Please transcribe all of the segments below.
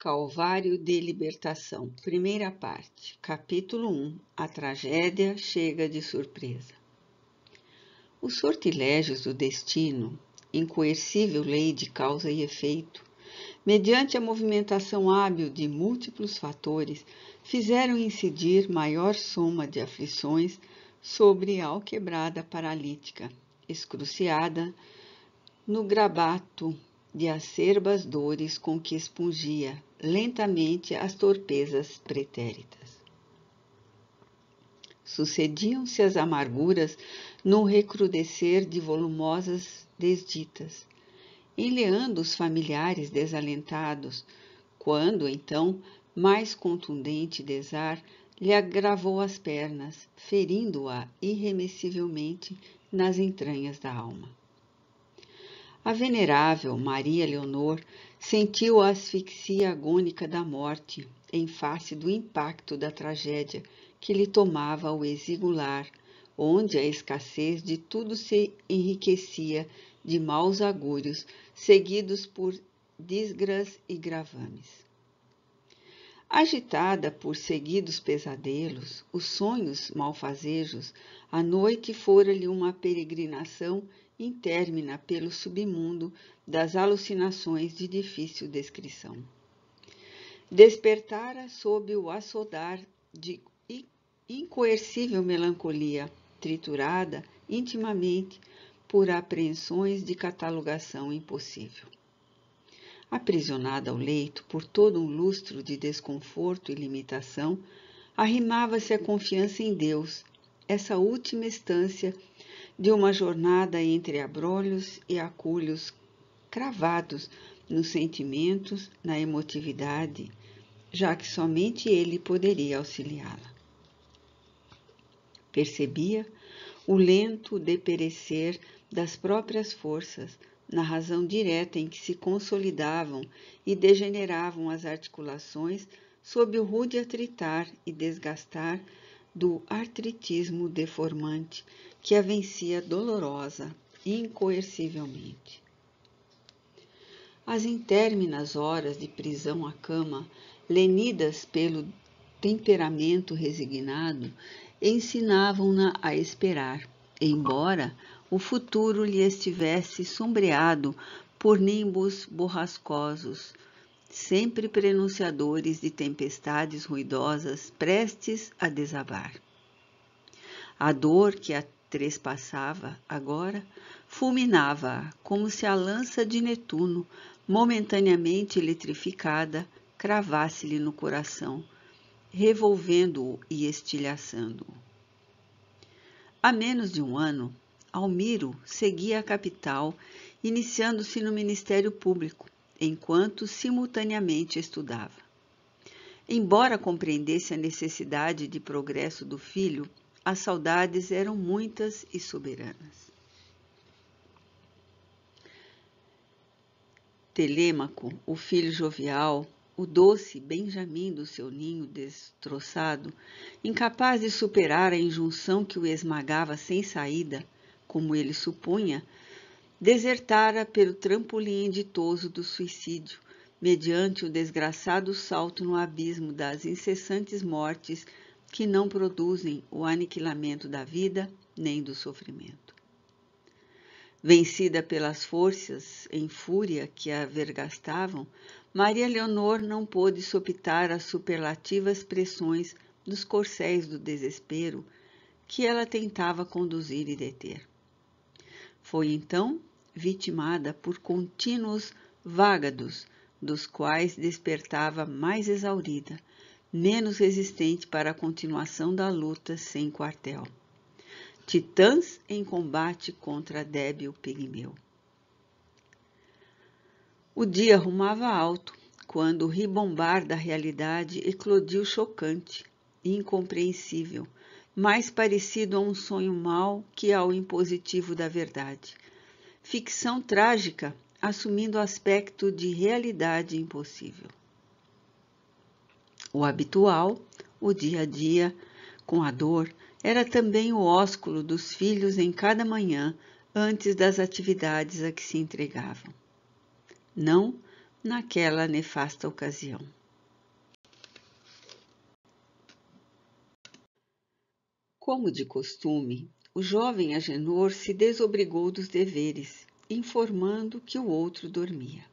Calvário de Libertação, primeira parte, capítulo 1, a tragédia chega de surpresa. Os sortilégios do destino, incoercível lei de causa e efeito, mediante a movimentação hábil de múltiplos fatores, fizeram incidir maior soma de aflições sobre a alquebrada paralítica, excruciada no grabato de acerbas dores com que expungia lentamente as torpezas pretéritas. Sucediam-se as amarguras num recrudescer de volumosas desditas, enleando os familiares desalentados, quando, então, mais contundente desar lhe agravou as pernas, ferindo-a irremessivelmente nas entranhas da alma. A venerável Maria Leonor sentiu a asfixia agônica da morte em face do impacto da tragédia que lhe tomava o exíguo lar, onde a escassez de tudo se enriquecia de maus agúrios, seguidos por dísgras e gravames. Agitada por seguidos pesadelos, os sonhos malfazejos, a noite fora-lhe uma peregrinação intérmina pelo submundo das alucinações de difícil descrição. Despertara sob o açodar de incoercível melancolia, triturada intimamente por apreensões de catalogação impossível. Aprisionada ao leito por todo um lustro de desconforto e limitação, arrimava-se a confiança em Deus, essa última estância de uma jornada entre abrolhos e acúlios cravados nos sentimentos, na emotividade, já que somente ele poderia auxiliá-la. Percebia o lento deperecer das próprias forças, na razão direta em que se consolidavam e degeneravam as articulações sob o rude atritar e desgastar do artritismo deformante que a vencia dolorosa, incoercivelmente. As intérminas horas de prisão à cama, lenidas pelo temperamento resignado, ensinavam-na a esperar, embora o futuro lhe estivesse sombreado por nimbos borrascosos, sempre prenunciadores de tempestades ruidosas prestes a desabar. A dor que a trespassava agora fulminava-a como se a lança de Netuno, momentaneamente eletrificada, cravasse-lhe no coração, revolvendo-o e estilhaçando-o. Há menos de um ano, Almiro seguia a capital, iniciando-se no Ministério Público, enquanto simultaneamente estudava. Embora compreendesse a necessidade de progresso do filho, as saudades eram muitas e soberanas. Telêmaco, o filho jovial, o doce Benjamim do seu ninho destroçado, incapaz de superar a injunção que o esmagava sem saída, como ele supunha, desertara pelo trampolim ditoso do suicídio, mediante o desgraçado salto no abismo das incessantes mortes que não produzem o aniquilamento da vida nem do sofrimento. Vencida pelas forças em fúria que a vergastavam, Maria Leonor não pôde sopitar as superlativas pressões dos corcéis do desespero que ela tentava conduzir e deter. Foi então vitimada por contínuos vágados, dos quais despertava mais exaurida, menos resistente para a continuação da luta sem quartel. Titãs em combate contra débil pigmeu. O dia rumava alto, quando o ribombar da realidade eclodiu chocante, incompreensível, mais parecido a um sonho mau que ao impositivo da verdade. Ficção trágica, assumindo aspecto de realidade impossível. O habitual, o dia a dia, com a dor, era também o ósculo dos filhos em cada manhã, antes das atividades a que se entregavam. Não naquela nefasta ocasião. Como de costume, o jovem Agenor se desobrigou dos deveres, informando que o outro dormia.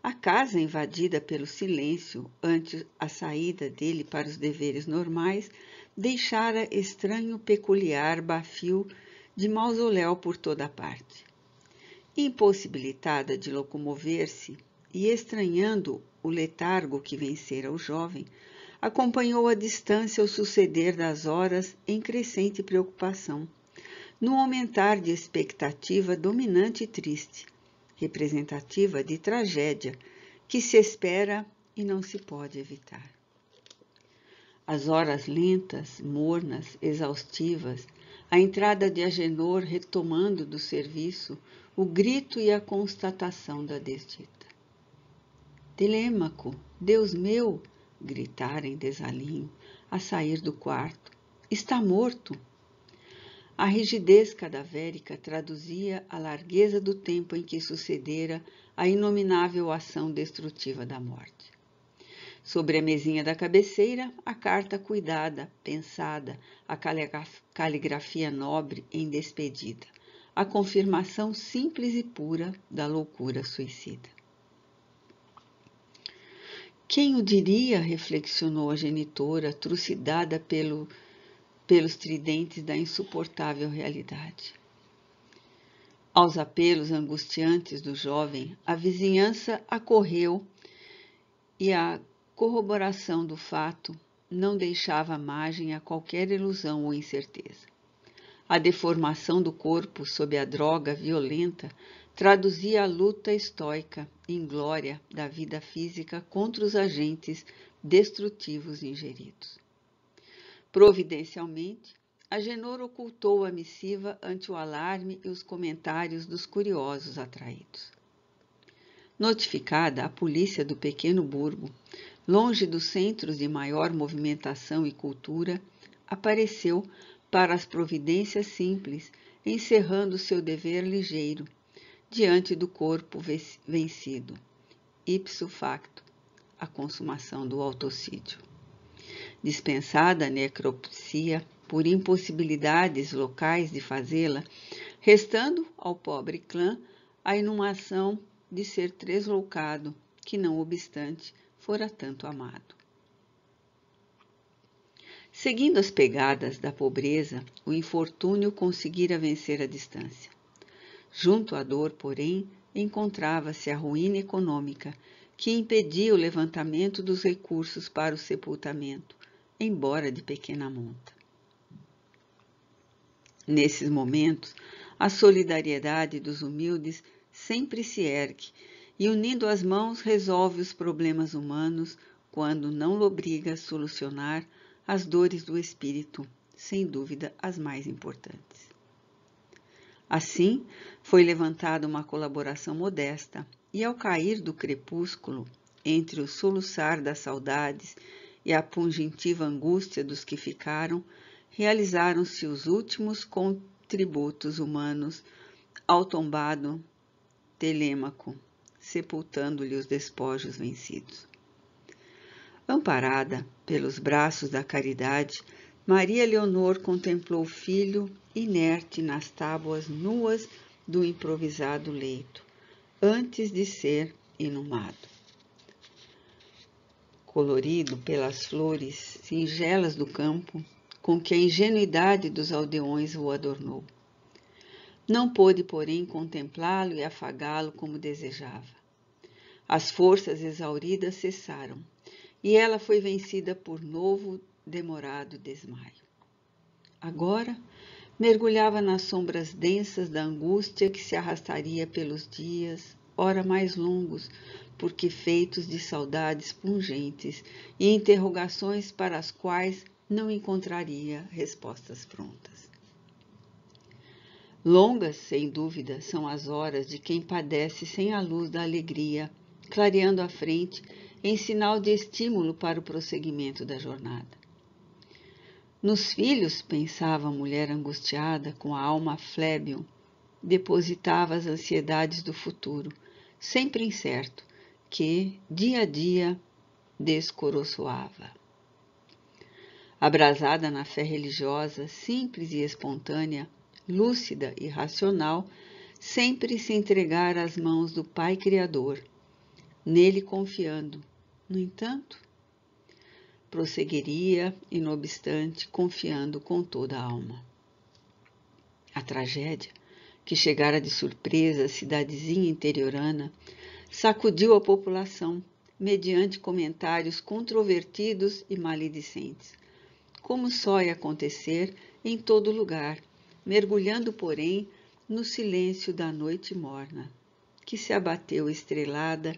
A casa, invadida pelo silêncio ante a saída dele para os deveres normais, deixara estranho peculiar bafio de mausoléu por toda a parte. Impossibilitada de locomover-se e estranhando o letargo que vencera o jovem, acompanhou à distância o suceder das horas em crescente preocupação, num aumentar de expectativa dominante e triste, representativa de tragédia que se espera e não se pode evitar. As horas lentas, mornas, exaustivas, a entrada de Agenor retomando do serviço o grito e a constatação da desdita. Telêmaco, Deus meu, gritara em desalinho, a sair do quarto. Está morto! A rigidez cadavérica traduzia a largueza do tempo em que sucedera a inominável ação destrutiva da morte. Sobre a mesinha da cabeceira, a carta cuidada, pensada, a caligrafia nobre em despedida, a confirmação simples e pura da loucura suicida. Quem o diria, reflexionou a genitora, trucidada pelos tridentes da insuportável realidade. Aos apelos angustiantes do jovem, a vizinhança acorreu e a corroboração do fato não deixava margem a qualquer ilusão ou incerteza. A deformação do corpo sob a droga violenta traduzia a luta estoica, inglória da vida física contra os agentes destrutivos ingeridos. Providencialmente, Agenor ocultou a missiva ante o alarme e os comentários dos curiosos atraídos. Notificada, a polícia do pequeno burgo, longe dos centros de maior movimentação e cultura, apareceu para as providências simples, encerrando seu dever ligeiro, diante do corpo vencido, ipso facto, a consumação do autocídio. Dispensada a necropsia por impossibilidades locais de fazê-la, restando ao pobre clã a inumação de ser tresloucado, que não obstante fora tanto amado. Seguindo as pegadas da pobreza, o infortúnio conseguira vencer a distância. Junto à dor, porém, encontrava-se a ruína econômica, que impedia o levantamento dos recursos para o sepultamento, embora de pequena monta. Nesses momentos, a solidariedade dos humildes sempre se ergue e, unindo as mãos, resolve os problemas humanos quando não lobriga a solucionar as dores do espírito, sem dúvida as mais importantes. Assim, foi levantada uma colaboração modesta e, ao cair do crepúsculo, entre o soluçar das saudades e a pungentiva angústia dos que ficaram, realizaram-se os últimos contributos humanos ao tombado Telêmaco, sepultando-lhe os despojos vencidos. Amparada pelos braços da caridade, Maria Leonor contemplou o filho inerte nas tábuas nuas do improvisado leito, antes de ser inumado. Colorido pelas flores singelas do campo, com que a ingenuidade dos aldeões o adornou. Não pôde, porém, contemplá-lo e afagá-lo como desejava. As forças exauridas cessaram, e ela foi vencida por novo, demorado desmaio. Agora, mergulhava nas sombras densas da angústia que se arrastaria pelos dias, ora mais longos, porque feitos de saudades pungentes e interrogações para as quais não encontraria respostas prontas. Longas, sem dúvida, são as horas de quem padece sem a luz da alegria, clareando a frente em sinal de estímulo para o prosseguimento da jornada. Nos filhos, pensava a mulher angustiada, com a alma flébil, depositava as ansiedades do futuro, sempre incerto, que, dia a dia, descoroçoava. abrasada na fé religiosa, simples e espontânea, lúcida e racional, sempre se entregar às mãos do Pai Criador, nele confiando. No entanto, prosseguiria e, não obstante, confiando com toda a alma. A tragédia, que chegara de surpresa à cidadezinha interiorana, sacudiu a população, mediante comentários controvertidos e maledicentes, como só ia acontecer em todo lugar, mergulhando, porém, no silêncio da noite morna, que se abateu estrelada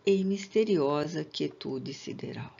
em misteriosa quietude sideral.